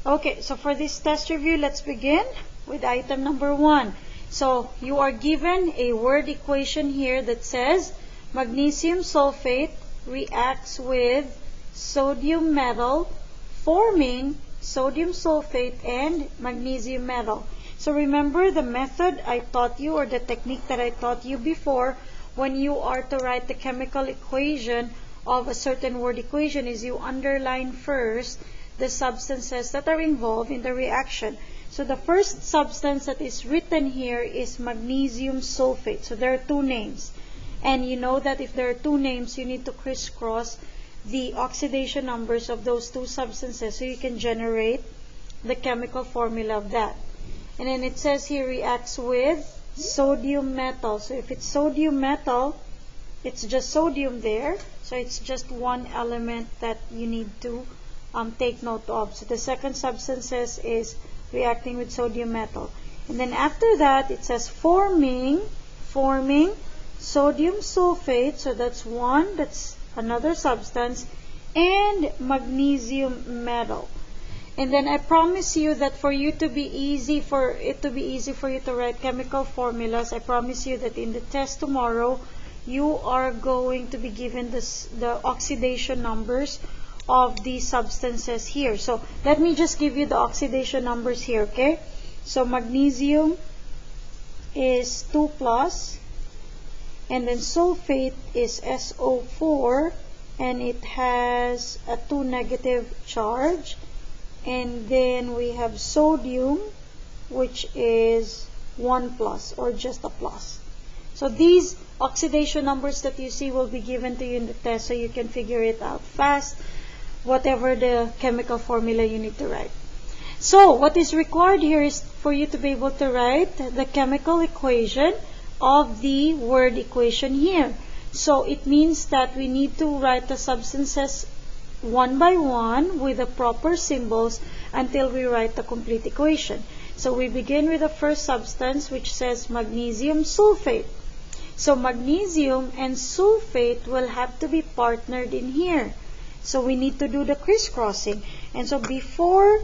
Okay, so for this test review, let's begin with item number 1. So you are given a word equation here that says magnesium sulfate reacts with sodium metal, forming sodium sulfate and magnesium metal. So remember the method I taught you, or the technique that I taught you before, when you are to write the chemical equation of a certain word equation, is you underline first the substances that are involved in the reaction. So the first substance that is written here is magnesium sulfate. So there are two names. And you know that if there are two names, you need to crisscross the oxidation numbers of those two substances so you can generate the chemical formula of that. And then it says here reacts with sodium metal. So if it's sodium metal, it's just sodium there. So it's just one element that you need to take note of. So the second substance is reacting with sodium metal. And then after that, it says forming sodium sulfate. So that's one, that's another substance, and magnesium metal. And then I promise you that for it to be easy for you to write chemical formulas, I promise you that in the test tomorrow, you are going to be given the oxidation numbers of these substances here. So let me just give you the oxidation numbers here, okay? So magnesium is 2+, and then sulfate is SO4, and it has a 2 negative charge. And then we have sodium, which is 1+, or just a plus. So these oxidation numbers that you see will be given to you in the test, so you can figure it out fast, whatever the chemical formula you need to write. So what is required here is for you to be able to write the chemical equation of the word equation here. So it means that we need to write the substances one by one with the proper symbols until we write the complete equation. So we begin with the first substance, which says magnesium sulfate. So magnesium and sulfate will have to be partnered in here. So we need to do the crisscrossing. And so before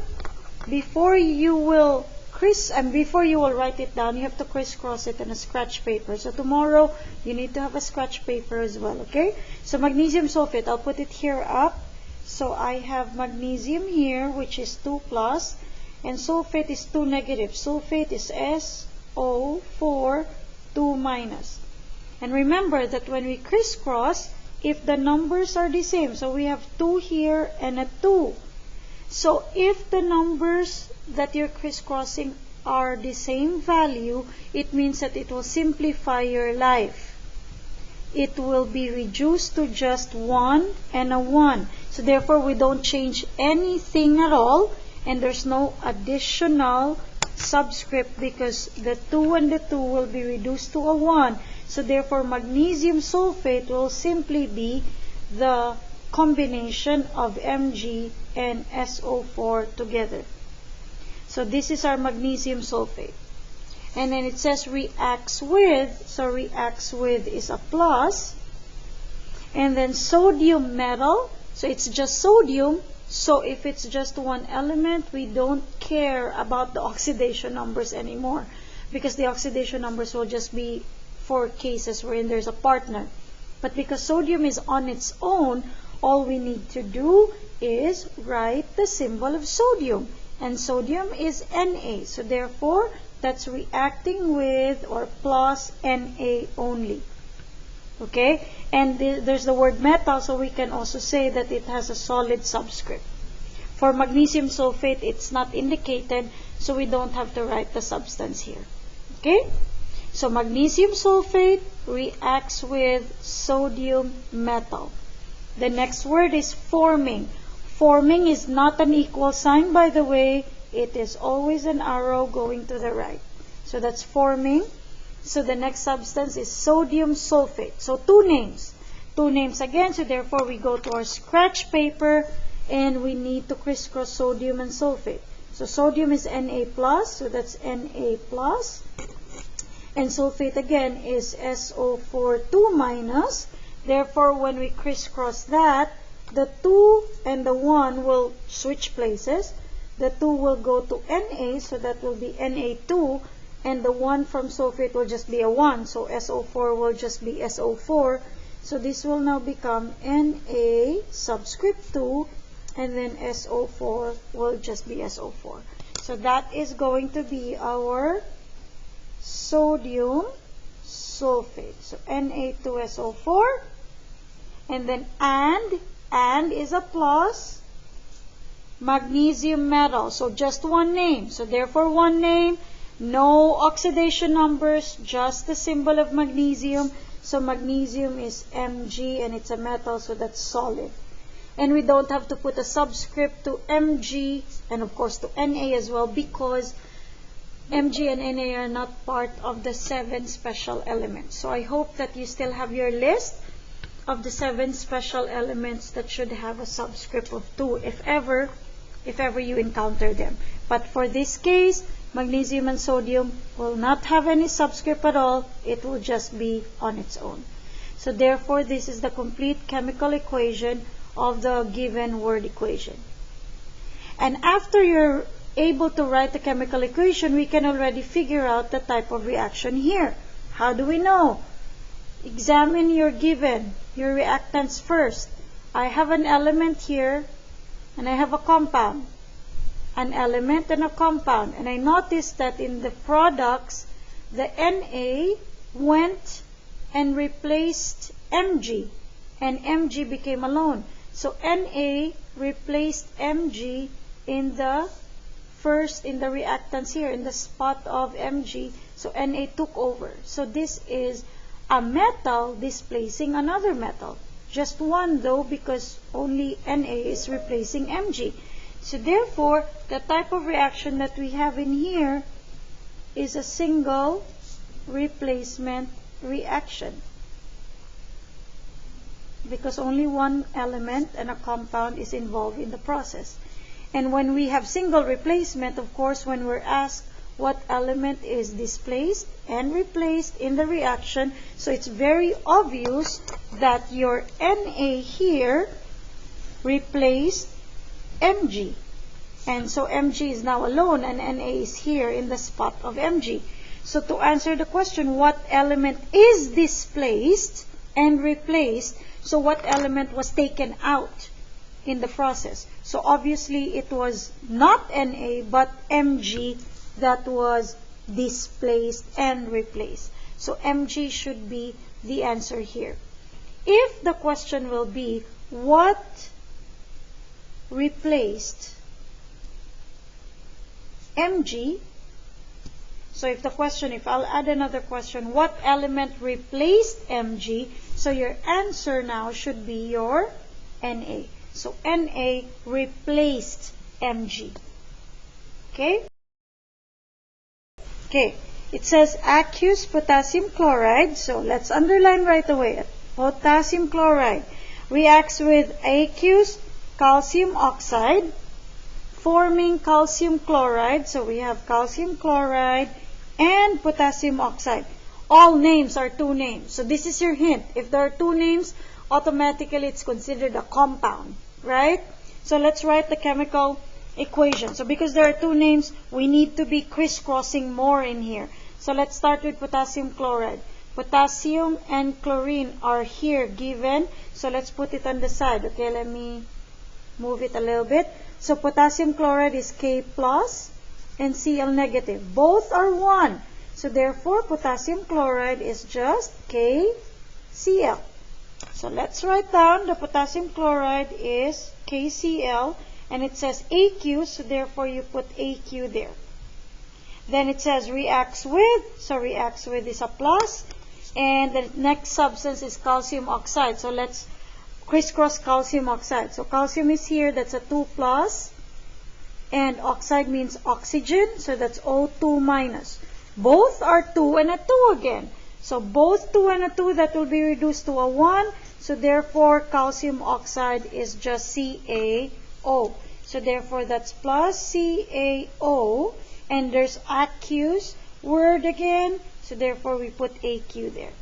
you will write it down, you have to crisscross it on a scratch paper. So tomorrow you need to have a scratch paper as well, okay? So magnesium sulfate, I'll put it here up. So I have magnesium here, which is 2+, and sulfate is 2 negative. Sulfate is SO4, 2-. And remember that when we crisscross, if the numbers are the same, so we have 2 here and a 2. So if the numbers that you're crisscrossing are the same value, it means that it will simplify your life. It will be reduced to just 1 and a 1. So therefore, we don't change anything at all, and there's no additional subscript because the 2 and the 2 will be reduced to a 1. So therefore, magnesium sulfate will simply be the combination of Mg and SO4 together. So this is our magnesium sulfate. And then it says reacts with, so reacts with is a plus. And then sodium metal, so it's just sodium. So if it's just one element, we don't care about the oxidation numbers anymore, because the oxidation numbers will just be for cases wherein there's a partner. But because sodium is on its own, all we need to do is write the symbol of sodium. And sodium is Na. So therefore, that's reacting with or plus Na only. Okay? And there's the word metal, so we can also say that it has a solid subscript. For magnesium sulfate, it's not indicated, so we don't have to write the substance here. Okay? So magnesium sulfate reacts with sodium metal. The next word is forming. Forming is not an equal sign, by the way. It is always an arrow going to the right. So that's forming. So the next substance is sodium sulfate. So two names. Two names again. So therefore we go to our scratch paper and we need to crisscross sodium and sulfate. So sodium is Na+. So that's Na+. And sulfate again is SO4, 2-. Therefore when we crisscross that, the 2 and the 1 will switch places. the 2 will go to Na, so that will be Na2, and the 1 from sulfate will just be a 1, so SO4 will just be SO4. So this will now become Na subscript 2, and then SO4 will just be SO4. So that is going to be our sodium sulfate. So Na2SO4, and then and is a plus, magnesium metal. So just one name. So therefore one name, no oxidation numbers, just the symbol of magnesium. So magnesium is Mg, and it's a metal, so that's solid. And we don't have to put a subscript to Mg, and of course to Na as well, because Mg and Na are not part of the 7 special elements. So I hope that you still have your list of the 7 special elements that should have a subscript of 2 if ever you encounter them. But for this case, magnesium and sodium will not have any subscript at all. It will just be on its own. So therefore, this is the complete chemical equation of the given word equation. And after you're able to write the chemical equation, we can already figure out the type of reaction here. How do we know? Examine your reactants first. I have an element here, and I have a compound. An element and a compound. And I noticed that in the products, the Na went and replaced Mg, and Mg became alone. So Na replaced Mg in the reactants here, in the spot of Mg. So Na took over. So this is a metal displacing another metal. Just one though, because only Na is replacing Mg. So therefore, the type of reaction that we have in here is a single replacement reaction, because only one element and a compound is involved in the process. And when we have single replacement, of course, when we're asked what element is displaced and replaced in the reaction, so it's very obvious that your Na here replaced Mg. And so Mg is now alone, and Na is here in the spot of Mg. So to answer the question, what element is displaced and replaced? So what element was taken out in the process? So obviously it was not Na, but Mg that was displaced and replaced. So Mg should be the answer here. If the question will be, what replaced Mg? So if I'll add another question, what element replaced Mg? So your answer now should be your Na. So Na replaced Mg. Okay? Okay. It says aqueous potassium chloride. So let's underline right away. Potassium chloride reacts with aqueous calcium oxide, forming calcium chloride. So we have calcium chloride and potassium oxide. All names are two names. So this is your hint. If there are two names, automatically it's considered a compound, right? So let's write the chemical equation. So because there are two names, we need to be crisscrossing more in here. So let's start with potassium chloride. Potassium and chlorine are here given. So let's put it on the side. Okay, let me move it a little bit. So potassium chloride is K plus and Cl negative. Both are 1. So therefore, potassium chloride is just KCl. So let's write down the potassium chloride is KCl, and it says AQ, so therefore you put AQ there. Then it says reacts with, so reacts with is a plus, and the next substance is calcium oxide. So let's crisscross calcium oxide. So calcium is here, that's a 2 plus, and oxide means oxygen, so that's O2 minus. Both are 2 and a 2 again. So both 2 and a 2, that will be reduced to a 1. So therefore, calcium oxide is just CaO. So therefore, that's plus CaO. And there's aqueous word again. So therefore, we put AQ there.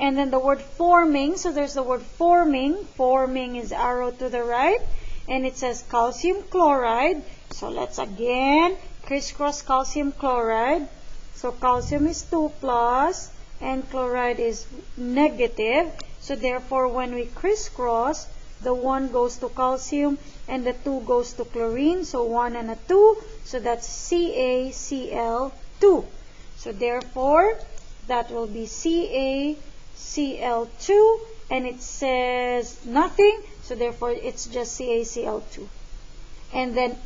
And then the word forming. So there's the word forming. Forming is arrow to the right. and it says calcium chloride. So let's again crisscross calcium chloride. So calcium is 2 plus and chloride is negative. So therefore when we crisscross, the 1 goes to calcium and the 2 goes to chlorine. So 1 and a 2. So that's CaCl2. So therefore that will be CaCl2, and it says nothing. So therefore it's just CaCl2. And then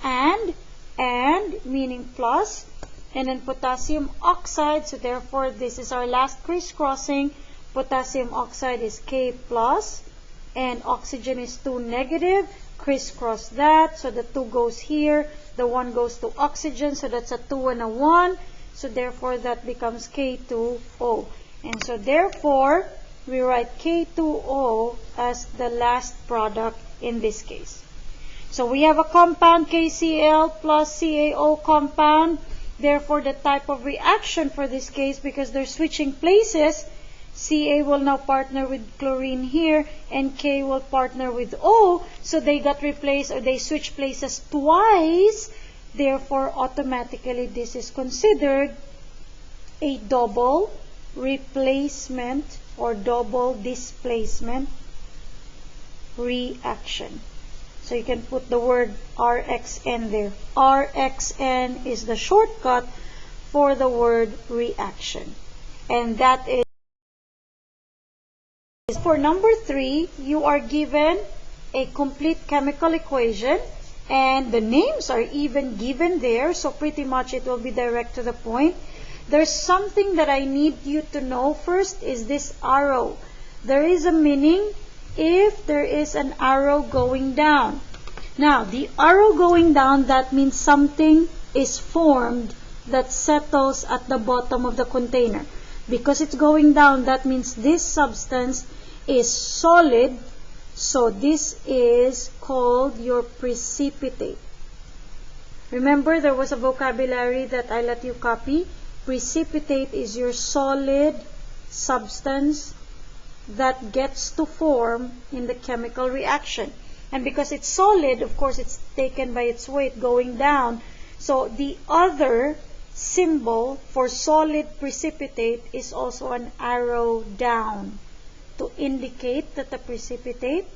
and meaning plus, and then potassium oxide. So therefore this is our last crisscrossing. Potassium oxide is K plus and oxygen is 2 negative. Crisscross that. So the 2 goes here. The 1 goes to oxygen. So that's a 2 and a 1. So therefore that becomes K2O. And so therefore we write K2O as the last product in this case. So we have a compound KCl plus CaO compound. Therefore the type of reaction for this case, because they're switching places, Ca will now partner with chlorine here and K will partner with O. So they got replaced, or they switched places twice. Therefore automatically this is considered a double replacement or double displacement reaction. So you can put the word RXN there. RXN is the shortcut for the word reaction. And that is for number 3, you are given a complete chemical equation and the names are even given there. So pretty much it will be direct to the point. There's something that I need you to know first is this arrow. There is a meaning if there is an arrow going down. Now, the arrow going down, that means something is formed that settles at the bottom of the container. Because it's going down, that means this substance is solid. So this is called your precipitate. Remember, there was a vocabulary that I let you copy. Precipitate is your solid substance that gets to form in the chemical reaction. And because it's solid, of course, it's taken by its weight going down. So the other symbol for solid precipitate is also an arrow down to indicate that the precipitate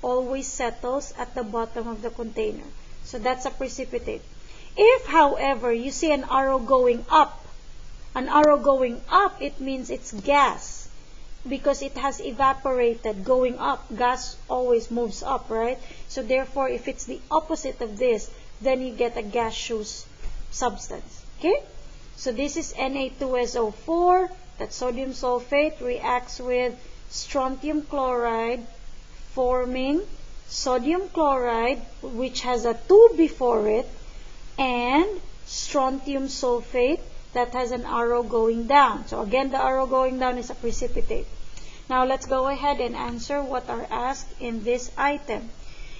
always settles at the bottom of the container. So that's a precipitate. If, however, you see an arrow going up, it means it's gas because it has evaporated. Going up, gas always moves up, right? So therefore, if it's the opposite of this, then you get a gaseous substance. Okay? So this is Na2SO4, that's sodium sulfate, reacts with strontium chloride, forming sodium chloride, which has a 2 before it, and strontium sulfate that has an arrow going down. So again, the arrow going down is a precipitate. Now let's go ahead and answer what are asked in this item.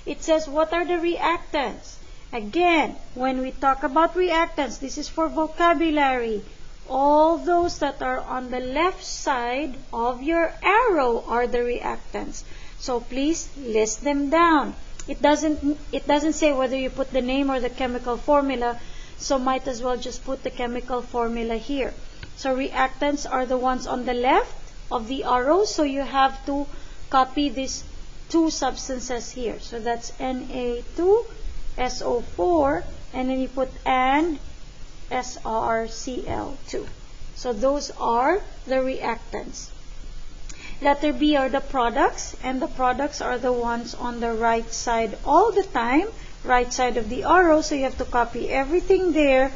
It says, what are the reactants? Again, when we talk about reactants, this is for vocabulary. All those that are on the left side of your arrow are the reactants. So please list them down. It doesn't say whether you put the name or the chemical formula, so might as well just put the chemical formula here. So reactants are the ones on the left of the arrow, so you have to copy these 2 substances here. So that's Na2SO4, and then you put and SrCl2. So those are the reactants. Letter B are the products, and the products are the ones on the right side all the time, right side of the arrow, so you have to copy everything there.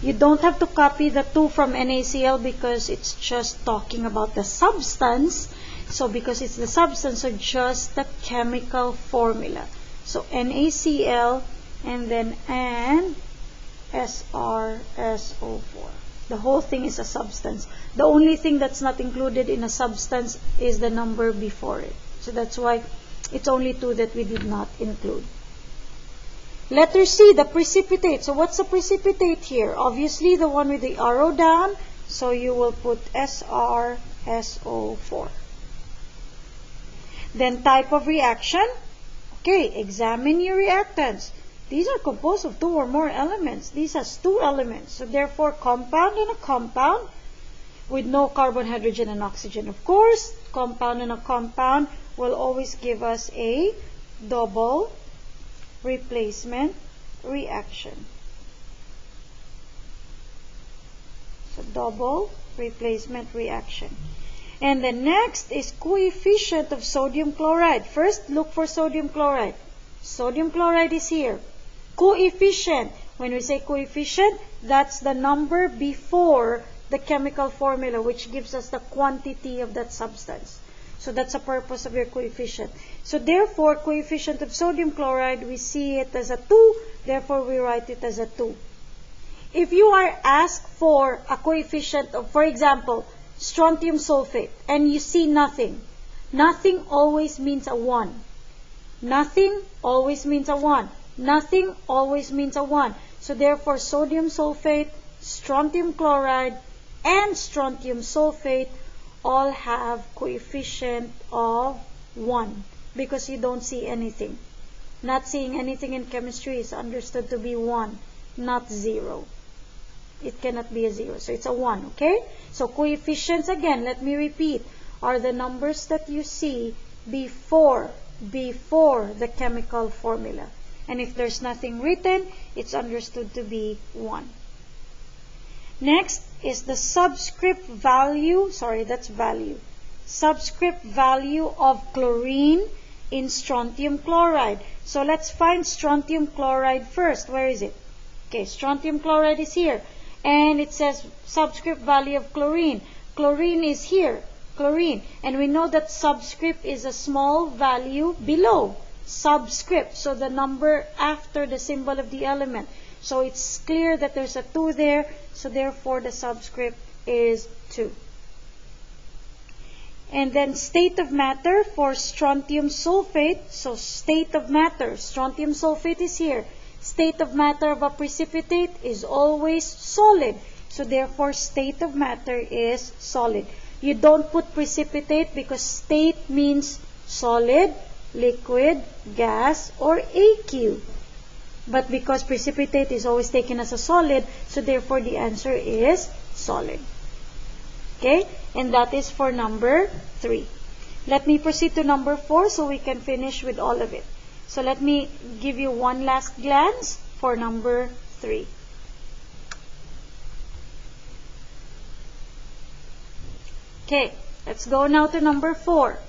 You don't have to copy the 2 from NaCl because it's just talking about the substance. So because it's the substance, so just the chemical formula. So NaCl and then and SrSO4. The whole thing is a substance. The only thing that's not included in a substance is the number before it. So that's why it's only 2 that we did not include. Letter C, the precipitate. So what's the precipitate here? Obviously the one with the arrow down. So you will put SrSO4. Then type of reaction. Okay, examine your reactants. These are composed of 2 or more elements. These has 2 elements. So therefore, compound and a compound with no carbon, hydrogen, and oxygen. Of course, compound and a compound will always give us a double replacement reaction. So double replacement reaction. And the next is coefficient of sodium chloride. First, look for sodium chloride. Sodium chloride is here. Coefficient. When we say coefficient, that's the number before the chemical formula, which gives us the quantity of that substance. So that's the purpose of your coefficient. So therefore, coefficient of sodium chloride, we see it as a 2. Therefore, we write it as a 2. If you are asked for a coefficient of, for example, strontium sulfate, and you see nothing, nothing always means a 1. Nothing always means a 1. Nothing always means a 1. So therefore, sodium sulfate, strontium chloride, and strontium sulfate all have coefficient of 1 because you don't see anything. Not seeing anything in chemistry is understood to be 1, not 0. It cannot be a 0. So it's a 1, okay? So coefficients, again, let me repeat, are the numbers that you see before the chemical formula. And if there's nothing written, it's understood to be 1. Next is the subscript value, subscript value of chlorine in strontium chloride. So let's find strontium chloride first. Where is it? Okay, strontium chloride is here. And it says subscript value of chlorine. Chlorine is here, chlorine. And we know that subscript is a small value below subscript. So the number after the symbol of the element. So it's clear that there's a 2 there. So therefore, the subscript is 2. And then state of matter for strontium sulfate. So state of matter, strontium sulfate is here. State of matter of a precipitate is always solid. So therefore, state of matter is solid. You don't put precipitate because state means solid, liquid, gas, or aqueous. But because precipitate is always taken as a solid, so therefore the answer is solid. Okay? And that is for number 3. Let me proceed to number 4 so we can finish with all of it. So let me give you one last glance for number 3. Okay, let's go now to number 4.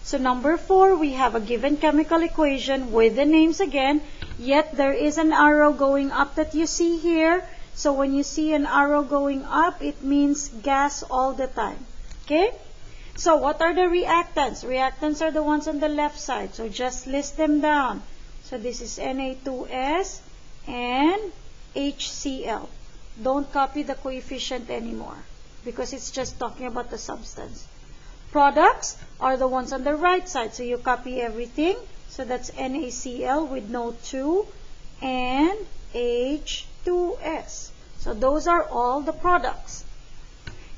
So number 4, we have a given chemical equation with the names again, yet there is an arrow going up that you see here. So when you see an arrow going up, it means gas all the time. Okay? So what are the reactants? Reactants are the ones on the left side. So just list them down. So this is Na2S and HCl. Don't copy the coefficient anymore because it's just talking about the substance. Products are the ones on the right side. So you copy everything. So that's NaCl with no 2 and H2S. So those are all the products.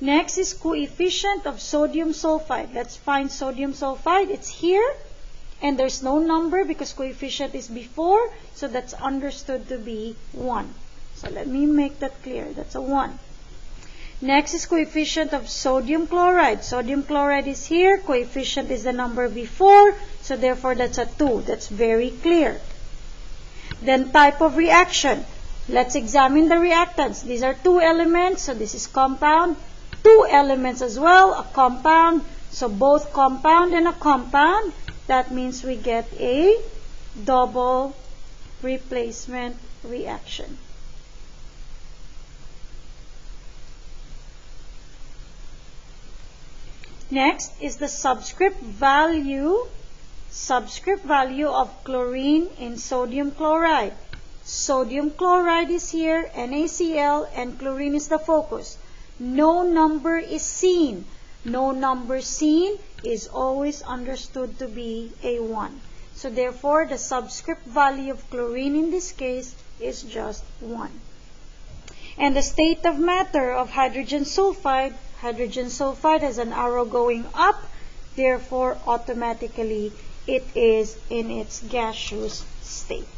Next is coefficient of sodium sulfide. Let's find sodium sulfide. It's here. And there's no number because coefficient is before. So that's understood to be 1. So let me make that clear. That's a 1. Next is coefficient of sodium chloride. Sodium chloride is here. Coefficient is the number before. So therefore that's a 2. That's very clear. Then type of reaction. Let's examine the reactants. These are 2 elements. So this is compound. 2 elements as well. A compound. So both compound and a compound. That means we get a double replacement reaction. Next is the subscript value of chlorine in sodium chloride. Sodium chloride is here, NaCl, and chlorine is the focus. No number is seen. No number seen is always understood to be a 1. So therefore, the subscript value of chlorine in this case is just 1. And the state of matter of hydrogen sulfide has an arrow going up, therefore automatically it is in its gaseous state.